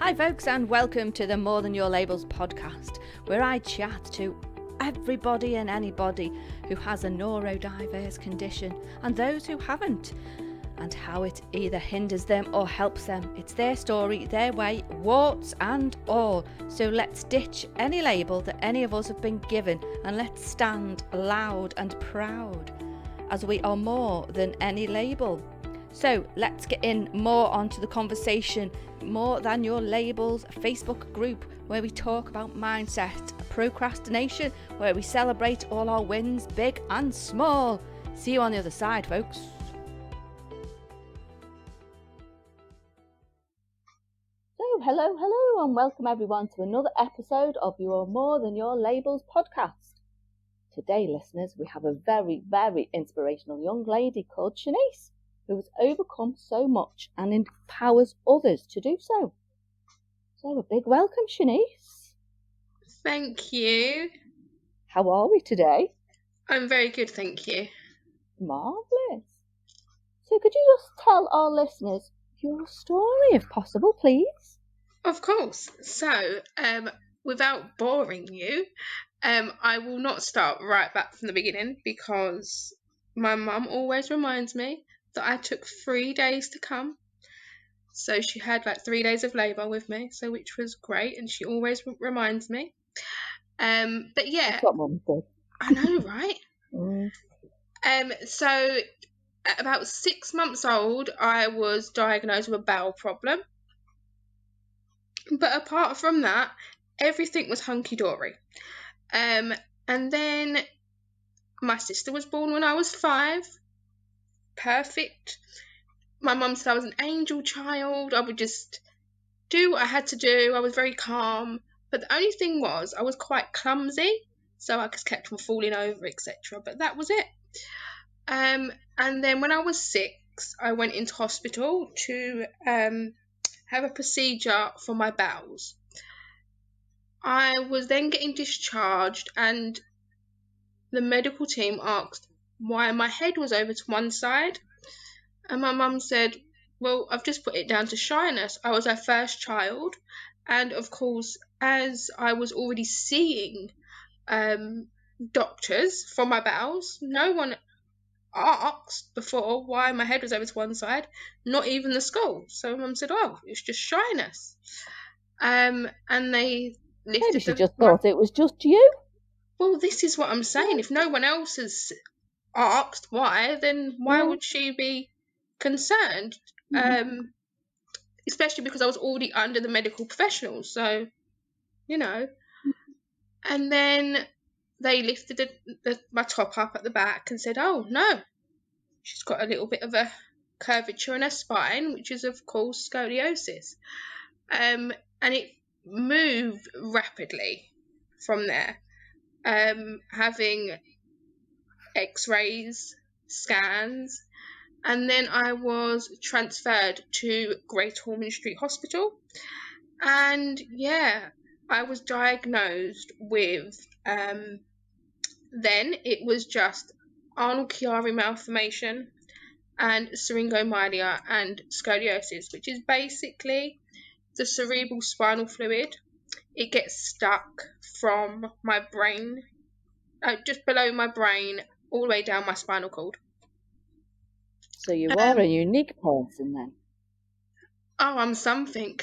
Hi folks, and welcome to the More Than Your Labels podcast, where I chat to everybody and anybody who has a neurodiverse condition and those who haven't, and how it either hinders them or helps them. It's their story, their way, warts and all. So let's ditch any label that any of us have been given, and let's stand loud and proud as we are more than any label. So let's get in more onto the conversation. More Than Your Labels Facebook group, where we talk about mindset, procrastination, where we celebrate all our wins, big and small. See you on the other side, folks. So hello, and welcome everyone to another episode of your More Than Your Labels podcast. Today, listeners, we have a very, very inspirational young lady called Shanice, who has overcome so much and empowers others to do so. So a big welcome, Shanice. Thank you. How are we today? I'm very good, thank you. Marvellous. So could you just tell our listeners your story, if possible, please? Of course. So, without boring you, I will not start right back from the beginning, because my mum always reminds me that I took 3 days to come. So she had like 3 days of labour with me, so which was great, and she always reminds me. But yeah, That's what Mum said. I know, right? So at about 6 months old, I was diagnosed with a bowel problem. But apart from that, everything was hunky-dory. And then my sister was born when I was 5. Perfect. My mum said I was an angel child. I would just do what I had to do. I was very calm. But the only thing was, I was quite clumsy, so I just kept on falling over, etc. But that was it. And then when I was 6, I went into hospital to have a procedure for my bowels. I was then getting discharged, and the medical team asked why my head was over to one side, and my mum said, well, I've just put it down to shyness. I was her first child, and of course, as I was already seeing doctors for my bowels, no one asked before why my head was over to one side, not even the school. So mum said, oh, it's just shyness. And they lifted. Maybe she just thought it was just you. Well, this is what I'm saying. If no one else has asked why, then why would she be concerned? Especially because I was already under the medical professionals, so you know. And then they lifted my top up at the back and said, oh no, she's got a little bit of a curvature in her spine, which is of course scoliosis. And it moved rapidly from there, having x-rays, scans, and then I was transferred to Great Ormond Street Hospital, and yeah, I was diagnosed with then it was just Arnold-Chiari malformation and syringomyelia and scoliosis, which is basically the cerebral spinal fluid. It gets stuck from my brain, just below my brain, all the way down my spinal cord. So you are a unique person then. Oh, I'm something.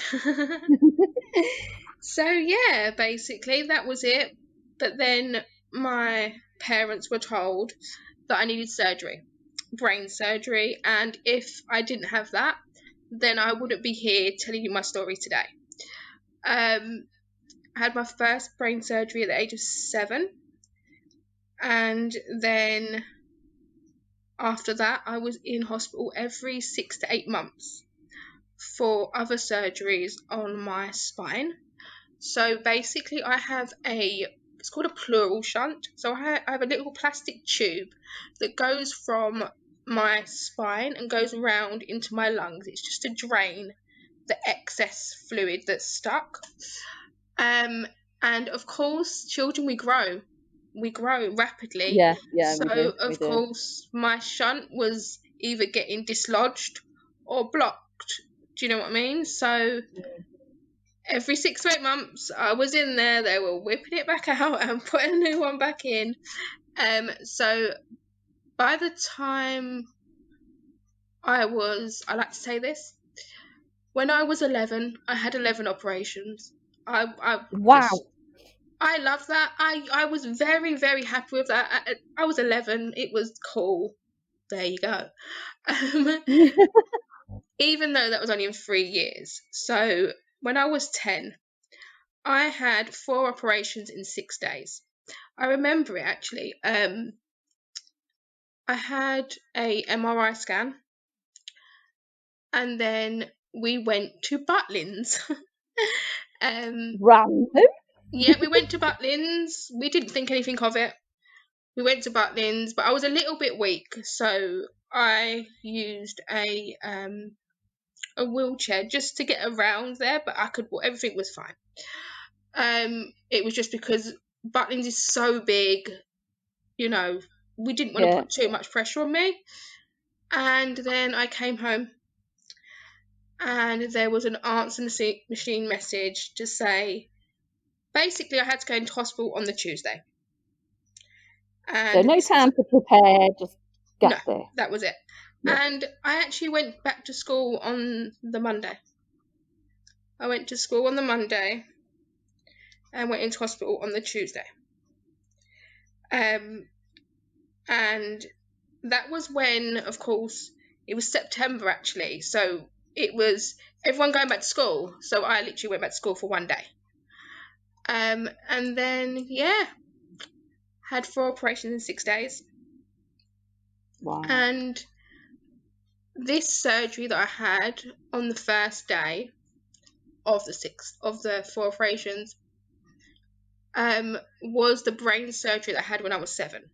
So yeah, basically that was it. But then my parents were told that I needed surgery, brain surgery, and if I didn't have that, then I wouldn't be here telling you my story today. I had my first brain surgery at the age of 7, and then after that I was in hospital every 6 to 8 months for other surgeries on my spine. So basically I have it's called a pleural shunt. So I have a little plastic tube that goes from my spine and goes around into my lungs. It's just to drain the excess fluid that's stuck. And of course, children, we grow rapidly. Yeah. So of course, my shunt was either getting dislodged or blocked. Do you know what I mean? So every 6 to 8 months, I was in there. They were whipping it back out and putting a new one back in. So by the time I like to say this, when I was 11, I had 11 operations. Wow. I love that. I was very, very happy with that. I was 11. It was cool. There you go. Even though that was only in 3 years. So when I was 10, I had 4 operations in 6 days. I remember it actually. I had a MRI scan, and then we went to Butlins. Random. Yeah, we went to Butlins. We didn't think anything of it. We went to Butlins, but I was a little bit weak, so I used a wheelchair just to get around there. But I could. Everything was fine. It was just because Butlins is so big, you know. We didn't want to put too much pressure on me. And then I came home, and there was an answer machine message to say, basically, I had to go into hospital on the Tuesday. And so no time to prepare, just get there. That was it. Yeah. And I actually went back to school on the Monday. I went to school on the Monday and went into hospital on the Tuesday. And that was when, of course, it was September actually. So it was everyone going back to school. So I literally went back to school for one day. And then, had 4 operations in 6 days. Wow. And this surgery that I had on the first day of the 4 operations was the brain surgery that I had when I was 7,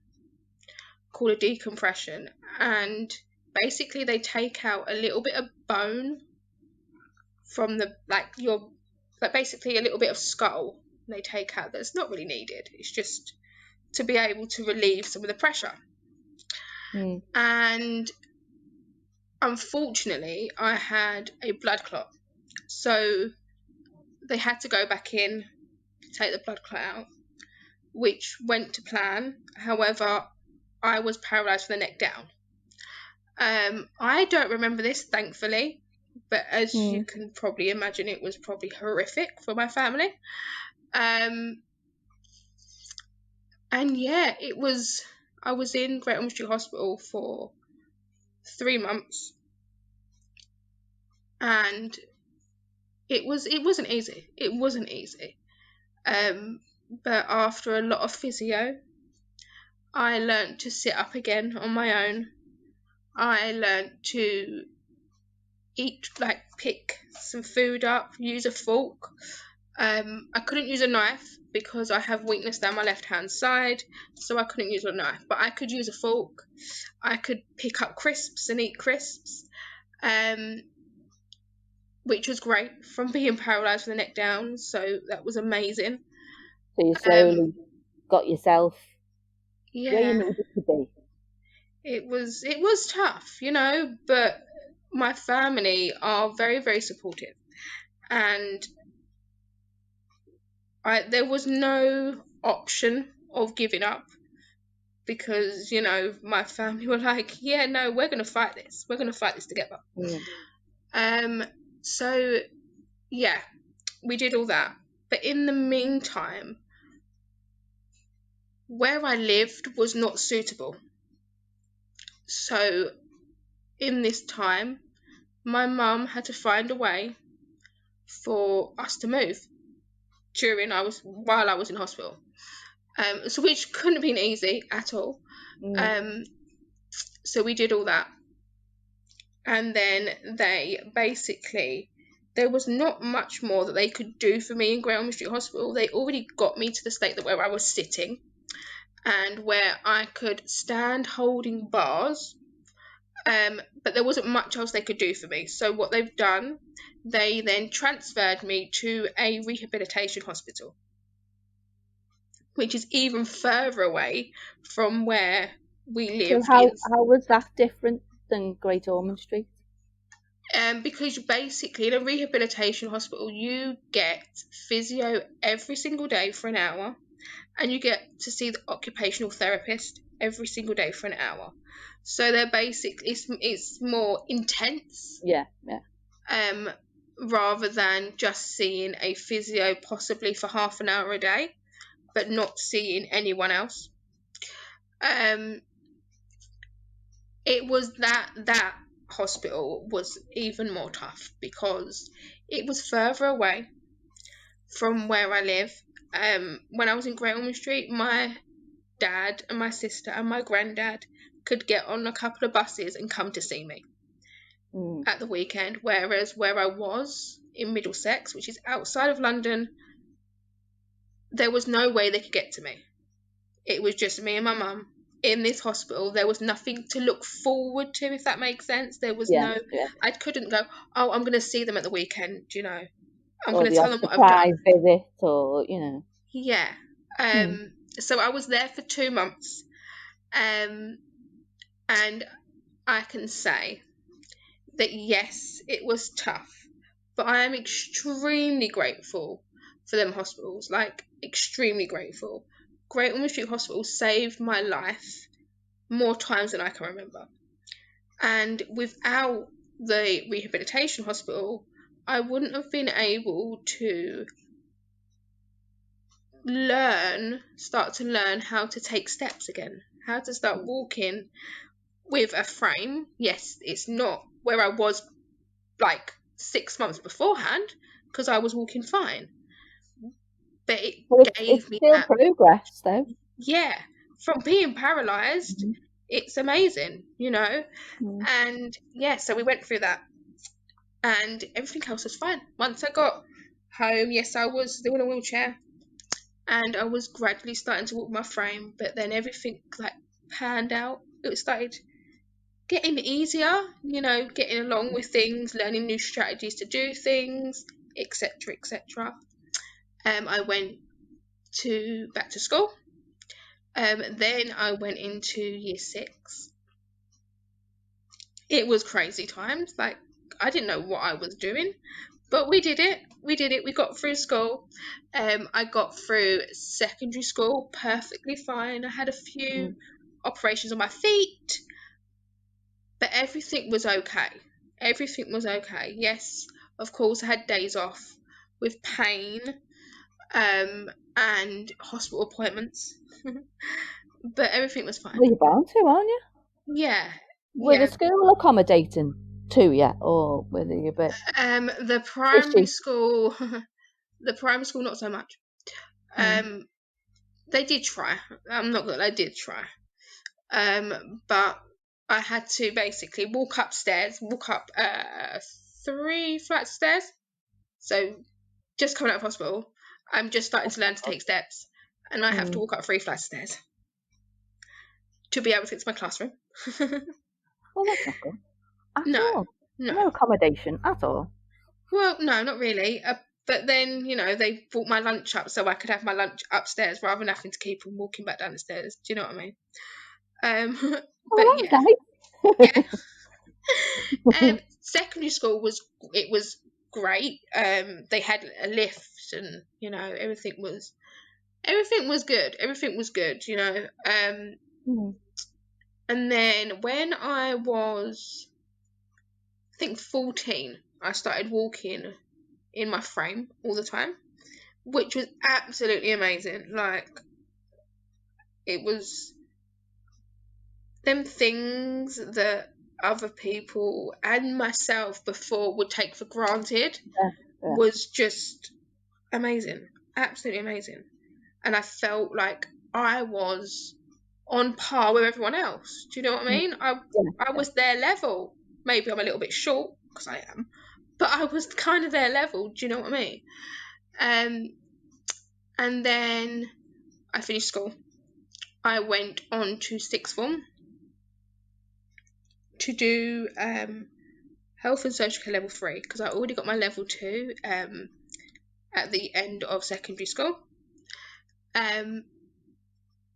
called a decompression. And basically they take out a little bit of bone from basically a little bit of skull they take out that's not really needed. It's just to be able to relieve some of the pressure. And unfortunately I had a blood clot, so they had to go back in to take the blood clot out, which went to plan. However, I was paralysed from the neck down. I don't remember this, thankfully, but as you can probably imagine, it was probably horrific for my family. And I was in Great Ormond Street Hospital for 3 months, and it wasn't easy. It wasn't easy. But after a lot of physio, I learnt to sit up again on my own. I learnt to pick some food up, use a fork. I couldn't use a knife because I have weakness down my left hand side, so I couldn't use a knife, but I could use a fork. I could pick up crisps and eat crisps, which was great from being paralysed from the neck down, so that was amazing. So you slowly got yourself where you needed to be. It was tough, but my family are very, very supportive, and there was no option of giving up, because my family were like, yeah, no, we're gonna fight this together. So we did all that, but in the meantime, where I lived was not suitable. So in this time, my mum had to find a way for us to move while I was in hospital. So which couldn't have been easy at all. So we did all that. And then there was not much more that they could do for me in Great Ormond Street Hospital. They already got me to the state where I was sitting and where I could stand holding bars. But there wasn't much else they could do for me. So what they've done, they then transferred me to a rehabilitation hospital, which is even further away from where we lived. So how was that different than Great Ormond Street? Because basically in a rehabilitation hospital you get physio every single day for an hour, and you get to see the occupational therapist every single day for an hour. So they're basically it's more intense. Yeah. Rather than just seeing a physio possibly for half an hour a day, but not seeing anyone else. It was that hospital was even more tough because it was further away from where I live. When I was in Great Ormond Street, my dad and my sister and my granddad could get on a couple of buses and come to see me at the weekend, whereas where I was in Middlesex, which is outside of London, there was no way they could get to me. It was just me and my mum in this hospital. There was nothing to look forward to, if that makes sense. There was I couldn't go, oh, I'm going to see them at the weekend, you know. I'm going to tell them what I've done. Visit, or, you know. Yeah. So I was there for 2 months. And I can say that, yes, it was tough, but I am extremely grateful for them hospitals, like extremely grateful. Great Ormond Street Hospital saved my life more times than I can remember. And without the rehabilitation hospital, I wouldn't have been able to start to learn how to take steps again, how to start walking with a frame. Yes, it's not where I was like 6 months beforehand, because I was walking fine. But it gave me still progress, though. Yeah, from being paralysed, it's amazing, you know. And yeah, so we went through that, and everything else was fine. Once I got home, yes, I was still in a wheelchair, and I was gradually starting to walk my frame, but then everything like panned out. It started getting easier, you know, getting along with things, learning new strategies to do things, etc., etc. I went back to school. Then I went into year 6. It was crazy times. Like, I didn't know what I was doing, but we did it. We got through school. I got through secondary school perfectly fine. I had a few operations on my feet, but everything was okay. Everything was okay. Yes, of course, I had days off with pain and hospital appointments, but everything was fine. Well, you're bound to, aren't you? Yeah. Were the school accommodating too, yeah, or were they a bit? The primary school, not so much. They did try. I'm not gonna. They did try. But I had to basically walk up 3 flights of stairs. So just coming out of hospital, I'm just starting to learn to take steps, and I have to walk up 3 flights of stairs to be able to get to my classroom. Well, that's not good. No accommodation at all. Well, no, not really. But then, you know, they brought my lunch up so I could have my lunch upstairs rather than having to keep on walking back down the stairs. Do you know what I mean? But yeah. Secondary school was great. They had a lift, and you know, everything was good. Everything was good, you know. And then when I was, I think, 14, I started walking in my frame all the time, which was absolutely amazing. Like, it was them things that other people and myself before would take for granted was just amazing, absolutely amazing. And I felt like I was on par with everyone else. Do you know what I mean? I was their level. Maybe I'm a little bit short, because I am, but I was kind of their level. Do you know what I mean? And then I finished school. I went on to 6th form to do health and social care level 3, because I already got my level 2 at the end of secondary school.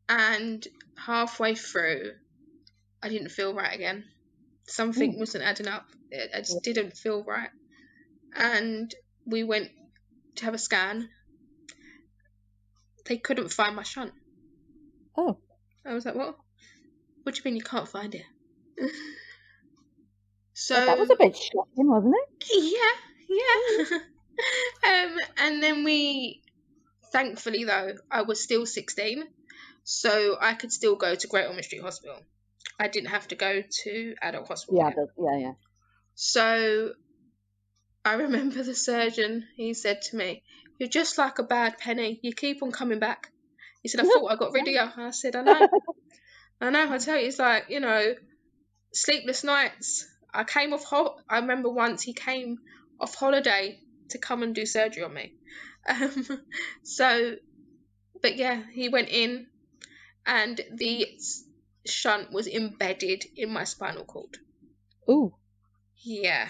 And halfway through, I didn't feel right again. Something wasn't adding up. It just didn't feel right. And we went to have a scan. They couldn't find my shunt. Oh. I was like, what? What do you mean you can't find it? So Well, that was a bit shocking, wasn't it? Yeah. And then thankfully though, I was still 16, so I could still go to Great Ormond Street Hospital. I didn't have to go to adult hospital. Yeah. So I remember the surgeon, he said to me, "You're just like a bad penny. You keep on coming back." He said, "I thought I got rid of you." I said, "I know. I tell you, it's like, sleepless nights." I remember once he came off holiday to come and do surgery on me. But yeah, he went in and the shunt was embedded in my spinal cord. Ooh. Yeah.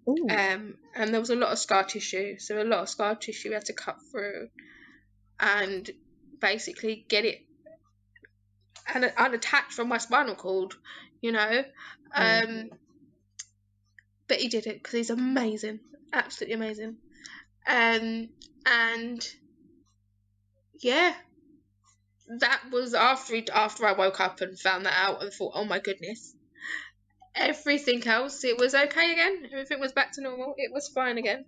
Ooh. And there was a lot of scar tissue. So a lot of scar tissue we had to cut through and basically get it unattached from my spinal cord, But he did it because he's amazing, absolutely amazing. And yeah, that was after I woke up and found that out and thought, oh my goodness. Everything else, it was okay again. Everything was back to normal. It was fine again.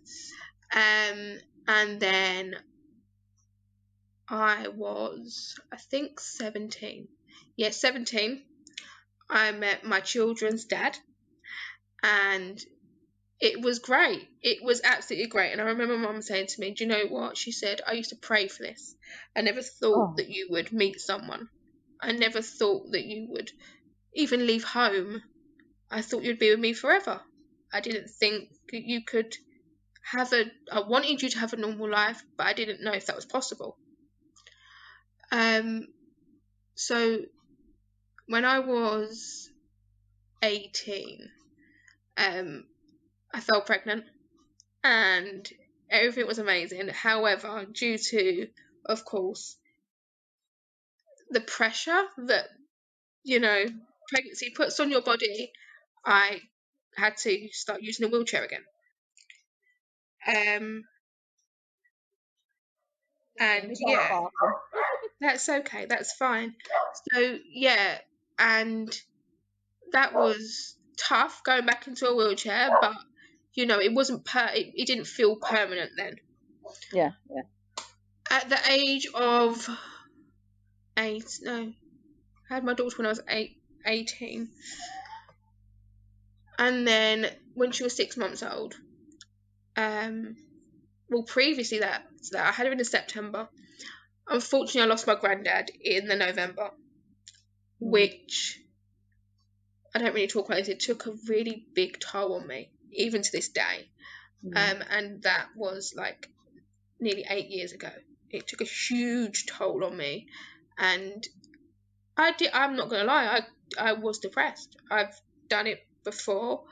And then I was, I think, 17. Yeah, 17. I met my children's dad, and it was great. It was absolutely great. And I remember Mum saying to me, "Do you know what?" She said, "I used to pray for this. I never thought that you would meet someone. I never thought that you would even leave home. I thought you'd be with me forever. I didn't think that you could I wanted you to have a normal life, but I didn't know if that was possible." So when I was 18, I fell pregnant and everything was amazing. However, due to, of course, the pressure that, pregnancy puts on your body, I had to start using a wheelchair again. And yeah, that's okay, that's fine. So yeah, and that was tough going back into a wheelchair, but it wasn't it didn't feel permanent then. Yeah. At the age of I had my daughter when I was 18, and then when she was 6 months old, previously that I had her in September. Unfortunately, I lost my granddad in the November, which I don't really talk about this. It took a really big toll on me, even to this day. And that was like nearly 8 years ago. It took a huge toll on me, and I'm not gonna lie, I was depressed. I've done it before.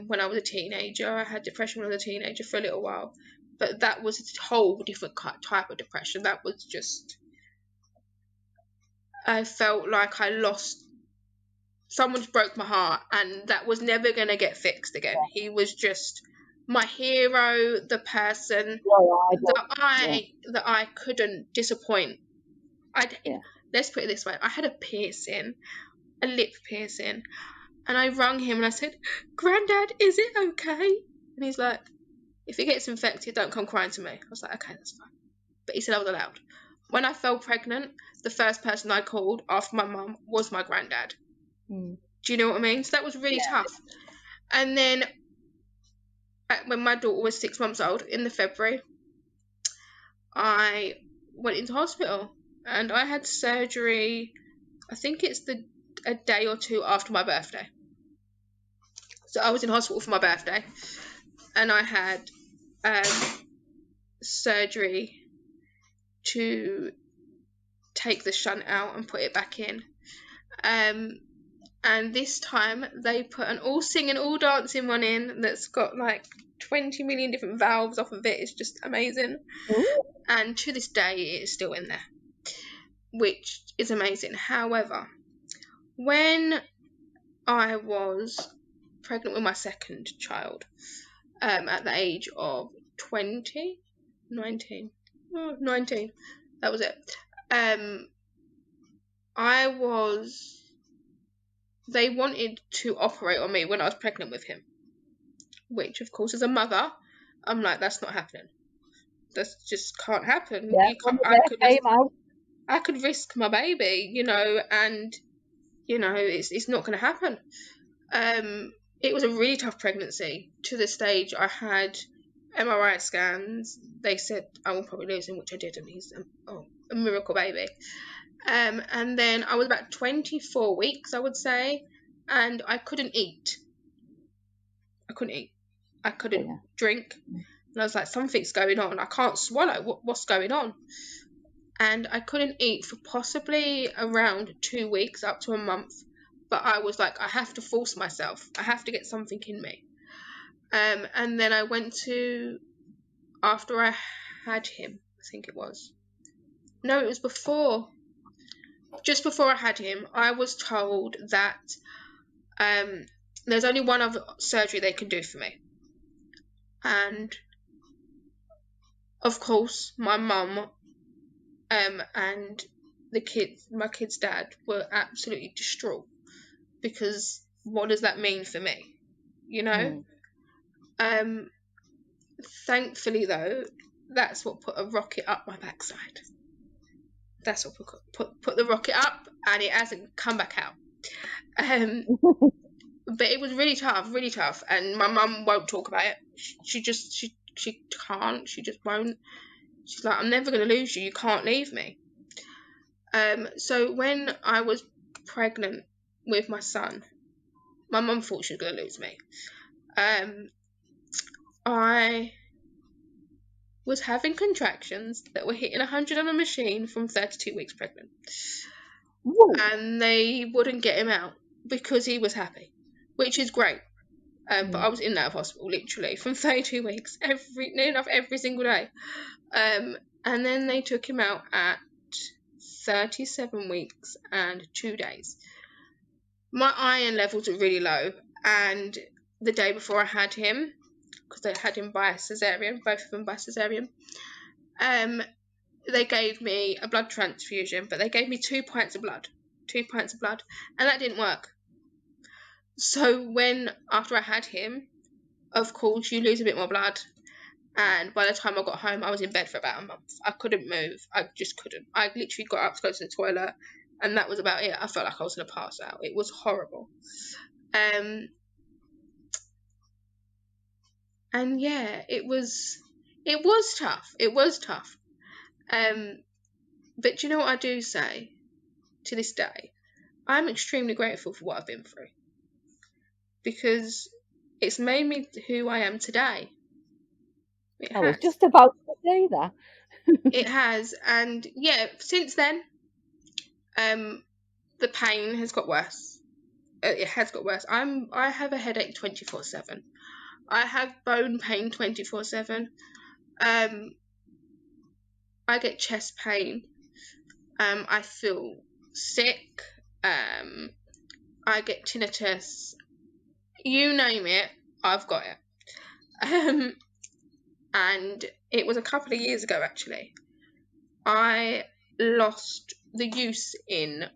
When I was a teenager, I had depression when I was a teenager for a little while, but that was a whole different type of depression. That was just, I felt like I lost, someone broke my heart, and that was never gonna get fixed again. He was just my hero, the person that I couldn't disappoint. Let's put it this way, I had a piercing, a lip piercing, and I rung him and I said, "Granddad, is it okay?" And he's like, "If it gets infected, don't come crying to me." I was like, "Okay, that's fine." But he said I was allowed. When I fell pregnant, the first person I called after my mum was my granddad. Do you know what I mean? So that was really tough. And then when my daughter was 6 months old, in the February, I went into hospital and I had surgery, I think it's a day or two after my birthday. So I was in hospital for my birthday and I had surgery to take the shunt out and put it back in. And this time they put an all singing, all dancing one in that's got like 20 million different valves off of it. It's just amazing. And to this day it is still in there, which is amazing. However, when I was pregnant with my second child, at the age of 19. That was it. They wanted to operate on me when I was pregnant with him, which of course as a mother, I'm like, that's not happening. That just can't happen. Yeah, I could risk my baby, and it's not going to happen. It was a really tough pregnancy, to the stage I had MRI scans. They said I will probably lose him, which I didn't. He's a miracle baby. And then I was about 24 weeks, I would say, and I couldn't eat. I couldn't drink. And I was like, something's going on. I can't swallow. What's going on? And I couldn't eat for possibly around 2 weeks, up to a month. But I was like, I have to force myself. I have to get something in me. And then I went to, after I had him, I think it was. No, it was before. Just before I had him, I was told that there's only one other surgery they can do for me. And, of course, my mum and my kid's dad were absolutely distraught, because what does that mean for me? Thankfully, though, that's what put a rocket up my backside. That's what put the rocket up, and it hasn't come back out. But it was really tough, and my mum won't talk about it. She can't. She just won't. She's like, I'm never going to lose you. You can't leave me. So when I was pregnant with my son, my mum thought she was going to lose me. I was having contractions that were hitting 100 on a machine from 32 weeks pregnant. Whoa. And they wouldn't get him out because he was happy, which is great. But I was in that hospital literally from 32 weeks, near enough every single day. And then they took him out at 37 weeks and 2 days. My iron levels are really low, and the day before I had him, because they had him by cesarean, both of them by cesarean, they gave me a blood transfusion, but they gave me 2 pints of blood, and that didn't work. So after I had him, of course, you lose a bit more blood, and by the time I got home, I was in bed for about a month. I couldn't move. I just couldn't. I literally got up to go to the toilet, and that was about it. I felt like I was going to pass out. It was horrible. And yeah, it was tough. It was tough. But do you know what I do say to this day? I'm extremely grateful for what I've been through, because it's made me who I am today. I was just about to say that. It has. And yeah, since then, the pain has got worse. It has got worse. I have a headache 24/7. I have bone pain 24/7. I get chest pain. I feel sick. I get tinnitus. You name it, I've got it. And it was a couple of years ago, actually. I lost the use in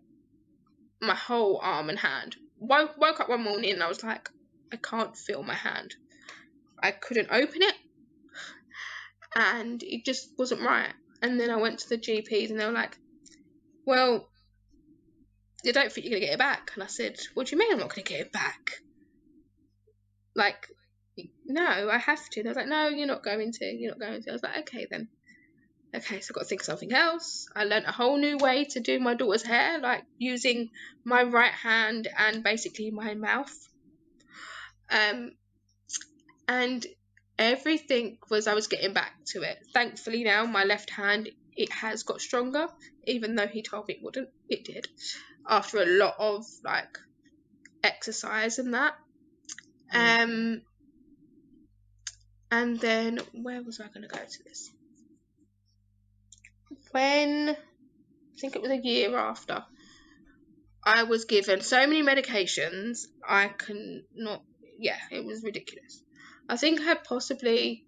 my whole arm and hand. Woke up one morning and I was like, I can't feel my hand. I couldn't open it, and it just wasn't right. And then I went to the GPs and they were like, well, I don't think you're going to get it back. And I said, what do you mean I'm not going to get it back? Like, no, I have to. They were like, no, you're not going to. I was like, okay then. Okay, so I've got to think of something else. I learned a whole new way to do my daughter's hair, like using my right hand and basically my mouth. And everything I was getting back to it. Thankfully now, my left hand, it has got stronger, even though he told me it wouldn't. It did. After a lot of, exercise and that. And then, where was I going to go to this? When, I think it was a year after, I was given so many medications, I can not it was ridiculous. I think I had possibly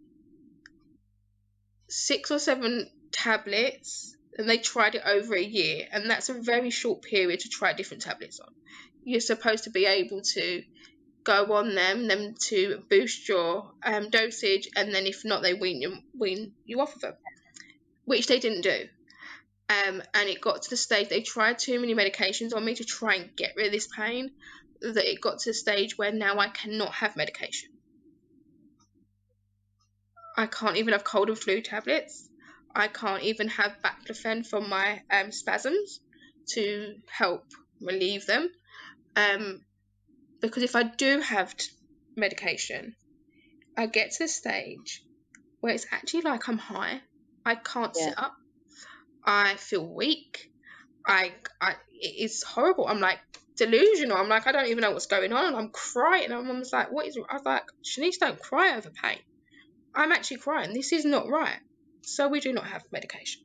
6 or 7 tablets, and they tried it over a year, and that's a very short period to try different tablets on. You're supposed to be able to go on them to boost your dosage, and then if not, they wean you off of them, which they didn't do. And it got to the stage they tried too many medications on me to try and get rid of this pain, that it got to the stage where now I cannot have medication. I can't even have cold and flu tablets. I can't even have baclofen for my spasms to help relieve them. Because if I do have medication, I get to the stage where it's actually like I'm high. I can't sit up. I feel weak. It's horrible. I'm like delusional. I'm like, I don't even know what's going on. I'm crying. My mum's like, what is? I was like, Shanice, don't cry over pain. I'm actually crying. This is not right. So we do not have medication.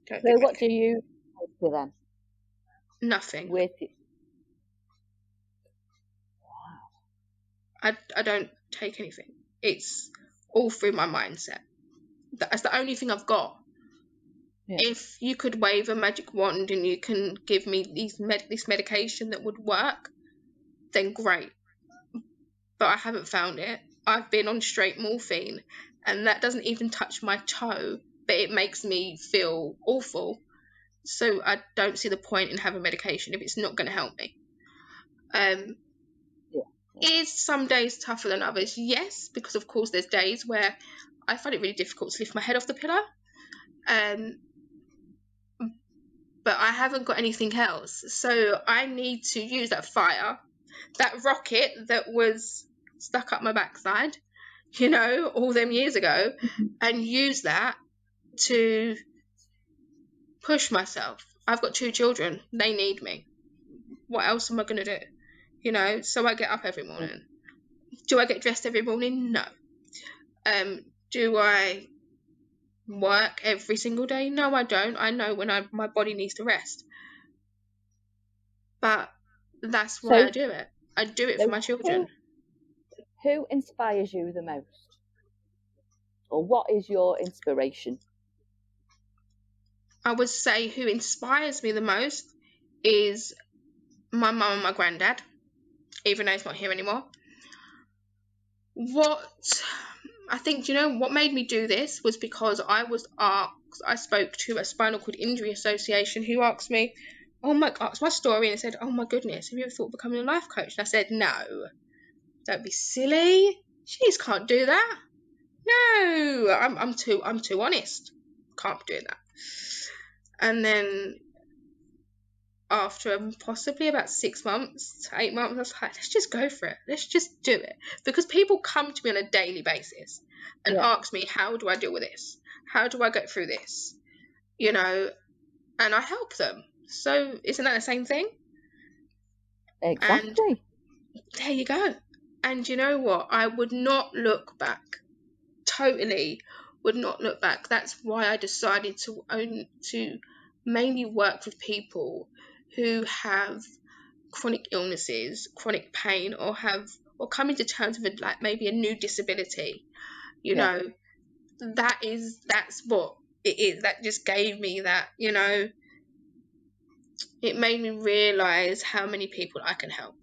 So what do you do then? Nothing. With I don't take anything. It's all through my mindset. That's the only thing I've got. Yeah. If you could wave a magic wand and you can give me this medication that would work, then great. But I haven't found it. I've been on straight morphine, and that doesn't even touch my toe, but it makes me feel awful. So I don't see the point in having medication if it's not going to help me. Is some days tougher than others? Yes, because of course there's days where I find it really difficult to lift my head off the pillow. But I haven't got anything else. So I need to use that fire, that rocket that was stuck up my backside, all them years ago, and use that to push myself. I've got 2 children. They need me. What else am I going to do? So I get up every morning. Do I get dressed every morning? No. Do I work every single day? No, I don't. I know when my body needs to rest. But that's why I do it. I do it for my children. Who inspires you the most? Or what is your inspiration? I would say who inspires me the most is my mum and my granddad, even though he's not here anymore. I think, what made me do this was because I spoke to a spinal cord injury association who asked me, asked my story and said, oh my goodness, have you ever thought of becoming a life coach? And I said, no, don't be silly. Shanice can't do that. No, I'm too honest. Can't be doing that. And then after possibly about 6 months to 8 months, I was like, let's just go for it. Let's just do it. Because people come to me on a daily basis and ask me, how do I deal with this? How do I get through this? And I help them. So isn't that the same thing? Exactly. And there you go. And you know what? I would not look back. Totally would not look back. That's why I decided to mainly work with people who have chronic illnesses, chronic pain, or come into terms with maybe a new disability. That's what it is. That just gave me that, it made me realize how many people I can help.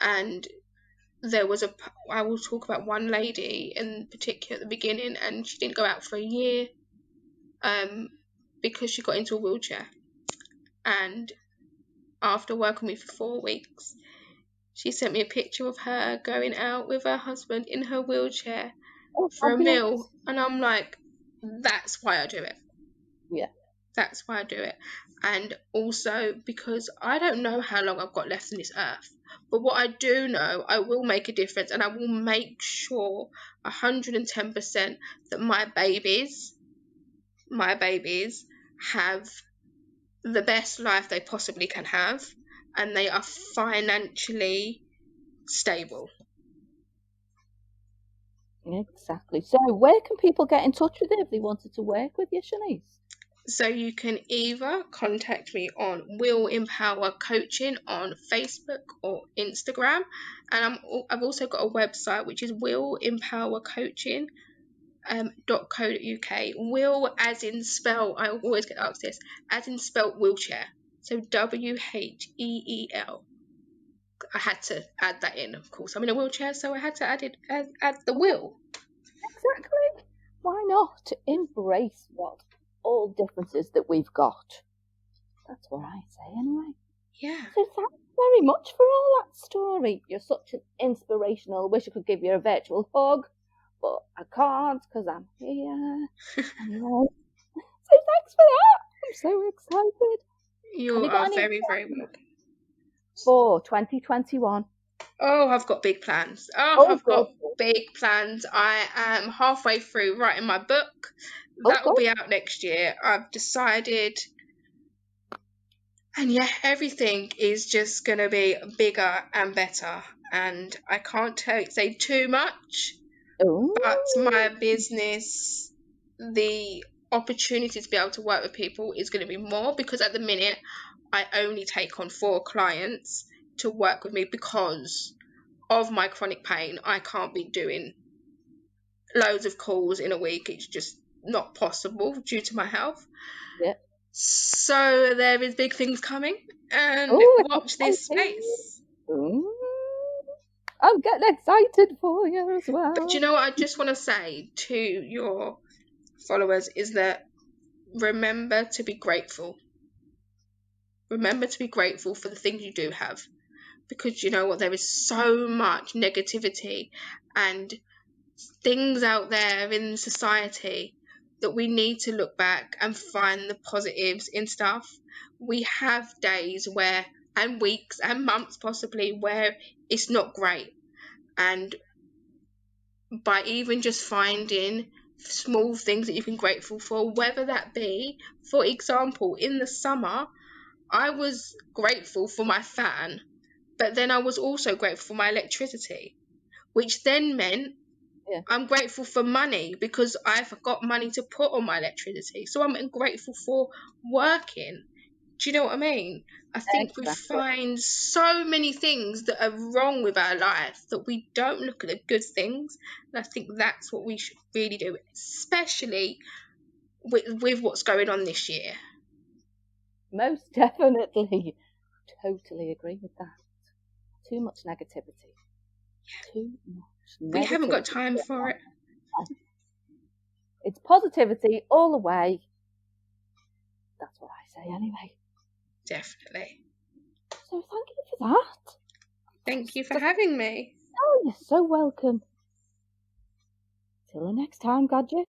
And I will talk about one lady in particular at the beginning, and she didn't go out for a year because she got into a wheelchair. And after working with me for 4 weeks, she sent me a picture of her going out with her husband in her wheelchair for a meal. And I'm like, that's why I do it. Yeah. That's why I do it. And also because I don't know how long I've got left on this earth. But what I do know, I will make a difference, and I will make sure 110% that my babies have the best life they possibly can have, and they are financially stable. Exactly. So where can people get in touch with you if they wanted to work with you, Shanice? So you can either contact me on Will Empower Coaching on Facebook or Instagram, and I've also got a website which is willempowercoaching.co.uk. Will as in spell, I always get asked this, as in spelt wheelchair. So WHEEL. I had to add that in, of course. I'm in a wheelchair, so I had to add the will. Exactly. Why not embrace what all differences that we've got? That's what I say anyway. Yeah. So thanks very much for all that story. You're such an inspirational. I wish I could give you a virtual hug, but I can't because I'm here. Anyway, so thanks for that. I'm so excited. You are very, very welcome. For 2021. Oh, I've got big plans. I've got big plans. I am halfway through writing my book. That will be out next year. I've decided. And yeah, everything is just going to be bigger and better. And I can't say too much. Ooh. But my business, the opportunity to be able to work with people is going to be more, because at the minute I only take on 4 clients to work with me because of my chronic pain. I can't be doing loads of calls in a week. It's just not possible due to my health. Yeah. So there is big things coming, and watch this space. Ooh. I'm getting excited for you as well. But you know what I just want to say to your followers is that remember to be grateful. Remember to be grateful for the things you do have, because you know what, there is so much negativity and things out there in society that we need to look back and find the positives in stuff. We have days where, and weeks and months possibly, where it's not great, and by even just finding small things that you can be grateful for, whether that be, for example, in the summer I was grateful for my fan, but then I was also grateful for my electricity, which then meant I'm grateful for money because I've got money to put on my electricity. So I'm grateful for working. Do you know what I mean? I think we find so many things that are wrong with our life that we don't look at the good things. And I think that's what we should really do, especially with what's going on this year. Most definitely. Totally agree with that. Too much negativity. Too much negativity. We haven't got time for it. It's positivity all the way. That's what I say anyway. Definitely. So thank you for that. Thank you for having me. Oh, you're so welcome. Till the next time, Gadget.